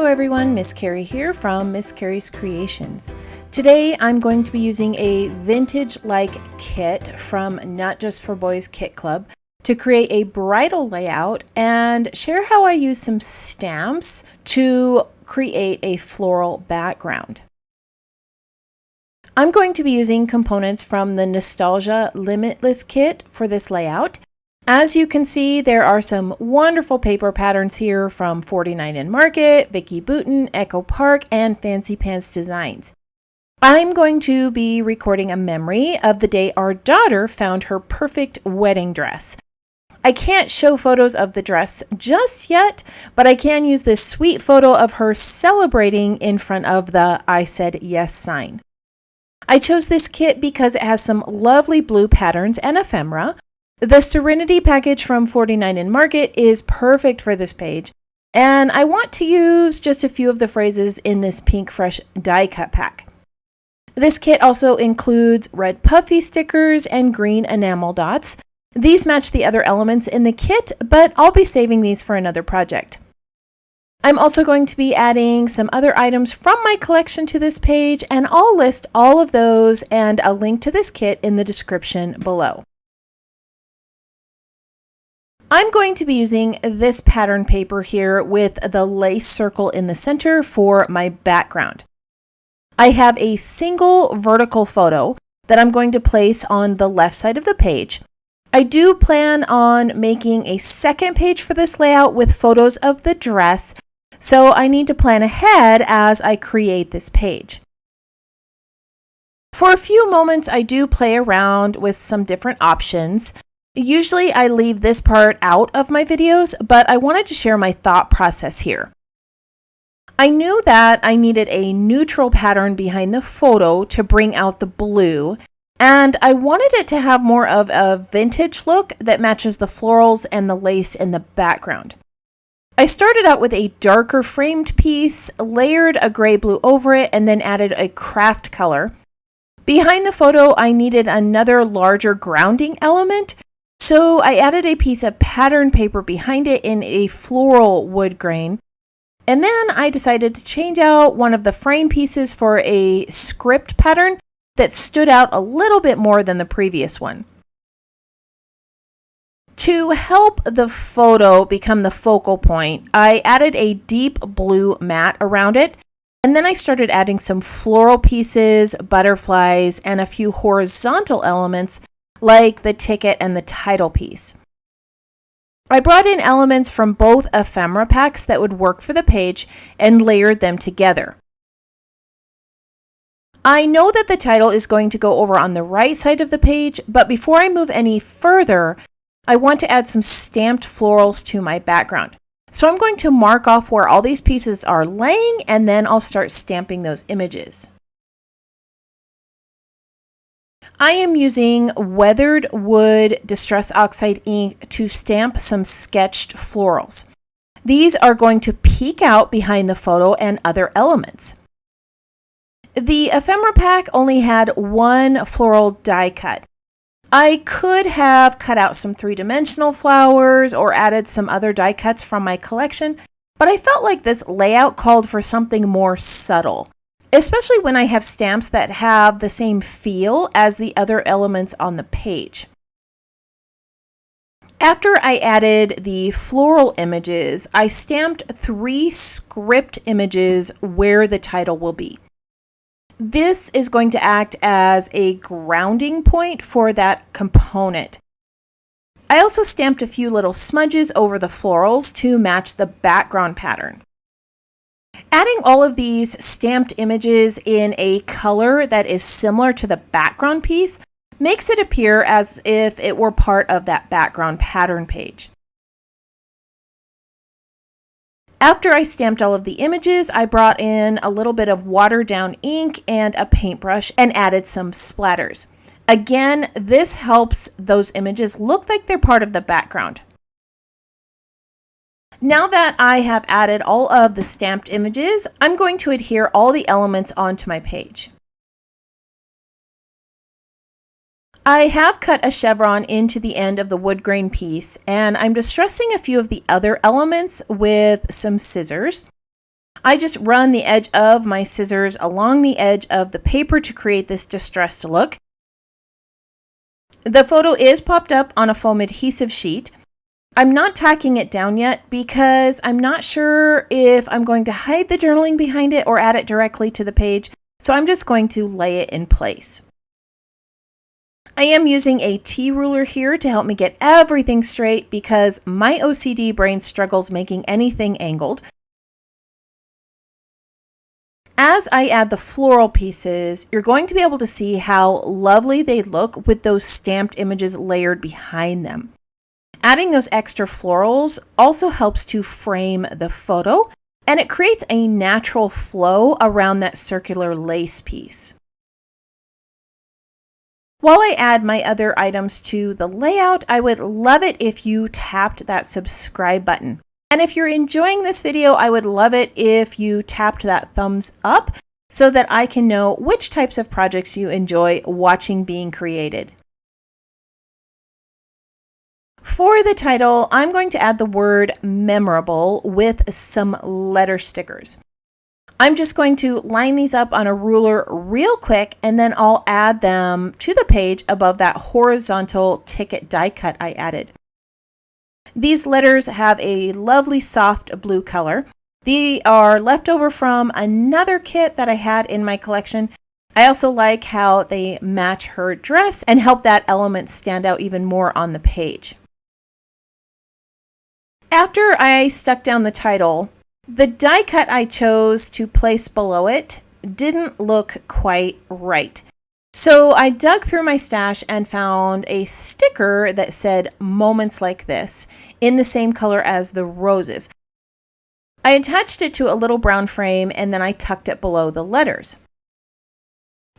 Hello everyone, Miss Carrie here from Miss Carrie's Creations. Today I'm going to be using a vintage-like kit from Not Just for Boys Kit Club to create a bridal layout and share how I use some stamps to create a floral background. I'm going to be using components from the Nostalgia Limitless Kit for this layout. As you can see, there are some wonderful paper patterns here from 49 and Market, Vicky Booten, Echo Park, and Fancy Pants Designs. I'm going to be recording a memory of the day our daughter found her perfect wedding dress. I can't show photos of the dress just yet, but I can use this sweet photo of her celebrating in front of the I said yes sign. I chose this kit because it has some lovely blue patterns and ephemera. The Serenity package from 49 and Market is perfect for this page, and I want to use just a few of the phrases in this Pink Fresh die cut pack. This kit also includes red puffy stickers and green enamel dots. These match the other elements in the kit, but I'll be saving these for another project. I'm also going to be adding some other items from my collection to this page, and I'll list all of those and a link to this kit in the description below. I'm going to be using this pattern paper here with the lace circle in the center for my background. I have a single vertical photo that I'm going to place on the left side of the page. I do plan on making a second page for this layout with photos of the dress, so I need to plan ahead as I create this page. For a few moments, I do play around with some different options. Usually I leave this part out of my videos, but I wanted to share my thought process here. I knew that I needed a neutral pattern behind the photo to bring out the blue, and I wanted it to have more of a vintage look that matches the florals and the lace in the background. I started out with a darker framed piece, layered a gray-blue over it, and then added a craft color. Behind the photo, I needed another larger grounding element, so I added a piece of pattern paper behind it in a floral wood grain. And then I decided to change out one of the frame pieces for a script pattern that stood out a little bit more than the previous one. To help the photo become the focal point, I added a deep blue mat around it, and then I started adding some floral pieces, butterflies, and a few horizontal elements like the ticket and the title piece. I brought in elements from both ephemera packs that would work for the page and layered them together. I know that the title is going to go over on the right side of the page, but before I move any further, I want to add some stamped florals to my background. So I'm going to mark off where all these pieces are laying, and then I'll start stamping those images. I am using weathered wood distress oxide ink to stamp some sketched florals. These are going to peek out behind the photo and other elements. The ephemera pack only had one floral die cut. I could have cut out some three-dimensional flowers or added some other die cuts from my collection, but I felt like this layout called for something more subtle, especially when I have stamps that have the same feel as the other elements on the page. After I added the floral images, I stamped 3 script images where the title will be. This is going to act as a grounding point for that component. I also stamped a few little smudges over the florals to match the background pattern. Adding all of these stamped images in a color that is similar to the background piece makes it appear as if it were part of that background pattern page. After I stamped all of the images, I brought in a little bit of watered down ink and a paintbrush and added some splatters. Again, this helps those images look like they're part of the background. Now that I have added all of the stamped images, I'm going to adhere all the elements onto my page. I have cut a chevron into the end of the wood grain piece, and I'm distressing a few of the other elements with some scissors. I just run the edge of my scissors along the edge of the paper to create this distressed look. The photo is popped up on a foam adhesive sheet. I'm not tacking it down yet because I'm not sure if I'm going to hide the journaling behind it or add it directly to the page, so I'm just going to lay it in place. I am using a T-ruler here to help me get everything straight because my OCD brain struggles making anything angled. As I add the floral pieces, you're going to be able to see how lovely they look with those stamped images layered behind them. Adding those extra florals also helps to frame the photo, and it creates a natural flow around that circular lace piece. While I add my other items to the layout, I would love it if you tapped that subscribe button. And if you're enjoying this video, I would love it if you tapped that thumbs up so that I can know which types of projects you enjoy watching being created. For the title, I'm going to add the word memorable with some letter stickers. I'm just going to line these up on a ruler real quick, and then I'll add them to the page above that horizontal ticket die cut I added. These letters have a lovely soft blue color. They are left over from another kit that I had in my collection. I also like how they match her dress and help that element stand out even more on the page. After I stuck down the title, the die cut I chose to place below it didn't look quite right. So I dug through my stash and found a sticker that said "Moments Like This" in the same color as the roses. I attached it to a little brown frame and then I tucked it below the letters.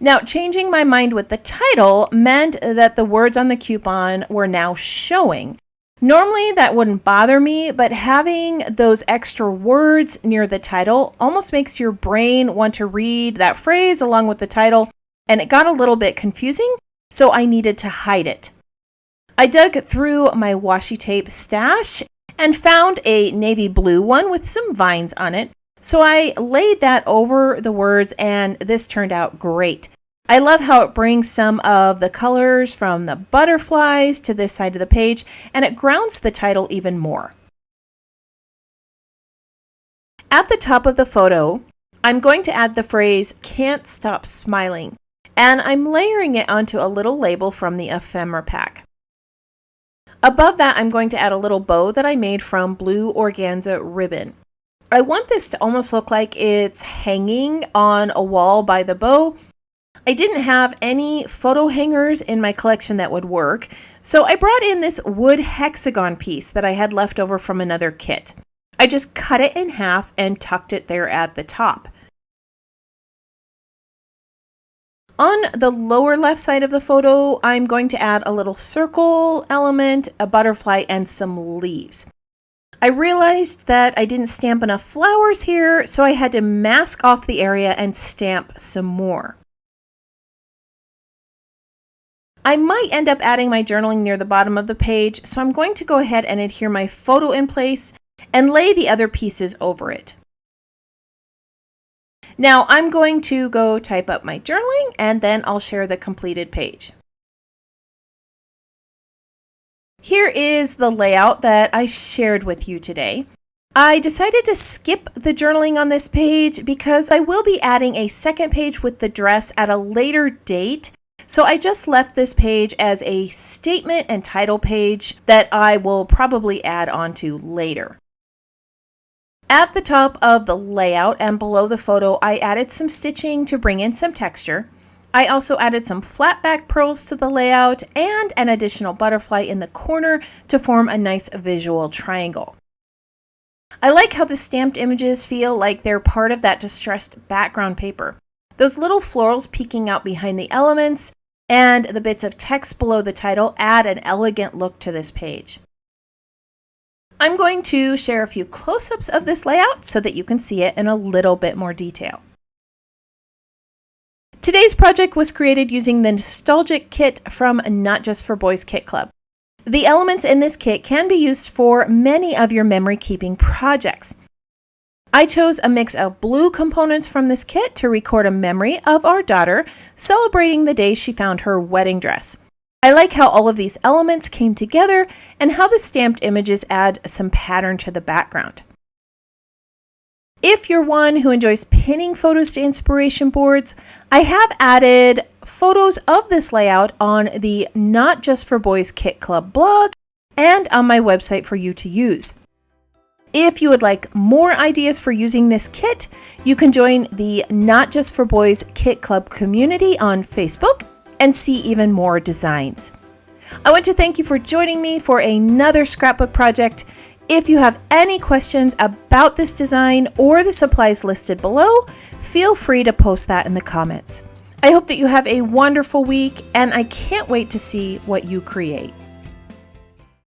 Now, changing my mind with the title meant that the words on the coupon were now showing. Normally that wouldn't bother me, but having those extra words near the title almost makes your brain want to read that phrase along with the title, and it got a little bit confusing, so I needed to hide it. I dug through my washi tape stash and found a navy blue one with some vines on it, so I laid that over the words and this turned out great. I love how it brings some of the colors from the butterflies to this side of the page, and it grounds the title even more. At the top of the photo, I'm going to add the phrase "Can't Stop Smiling," and I'm layering it onto a little label from the ephemera pack. Above that, I'm going to add a little bow that I made from blue organza ribbon. I want this to almost look like it's hanging on a wall by the bow. I didn't have any photo hangers in my collection that would work, so I brought in this wood hexagon piece that I had left over from another kit. I just cut it in half and tucked it there at the top. On the lower left side of the photo, I'm going to add a little circle element, a butterfly, and some leaves. I realized that I didn't stamp enough flowers here, so I had to mask off the area and stamp some more. I might end up adding my journaling near the bottom of the page, so I'm going to go ahead and adhere my photo in place and lay the other pieces over it. Now I'm going to go type up my journaling and then I'll share the completed page. Here is the layout that I shared with you today. I decided to skip the journaling on this page because I will be adding a second page with the dress at a later date. So I just left this page as a statement and title page that I will probably add onto later. At the top of the layout and below the photo, I added some stitching to bring in some texture. I also added some flat back pearls to the layout and an additional butterfly in the corner to form a nice visual triangle. I like how the stamped images feel like they're part of that distressed background paper. Those little florals peeking out behind the elements and the bits of text below the title add an elegant look to this page. I'm going to share a few close-ups of this layout so that you can see it in a little bit more detail. Today's project was created using the Nostalgic Kit from Not Just for Boys Kit Club. The elements in this kit can be used for many of your memory keeping projects. I chose a mix of blue components from this kit to record a memory of our daughter celebrating the day she found her wedding dress. I like how all of these elements came together and how the stamped images add some pattern to the background. If you're one who enjoys pinning photos to inspiration boards, I have added photos of this layout on the Not Just for Boys Kit Club blog and on my website for you to use. If you would like more ideas for using this kit, you can join the Not Just for Boys Kit Club community on Facebook and see even more designs. I want to thank you for joining me for another scrapbook project. If you have any questions about this design or the supplies listed below, feel free to post that in the comments. I hope that you have a wonderful week, and I can't wait to see what you create.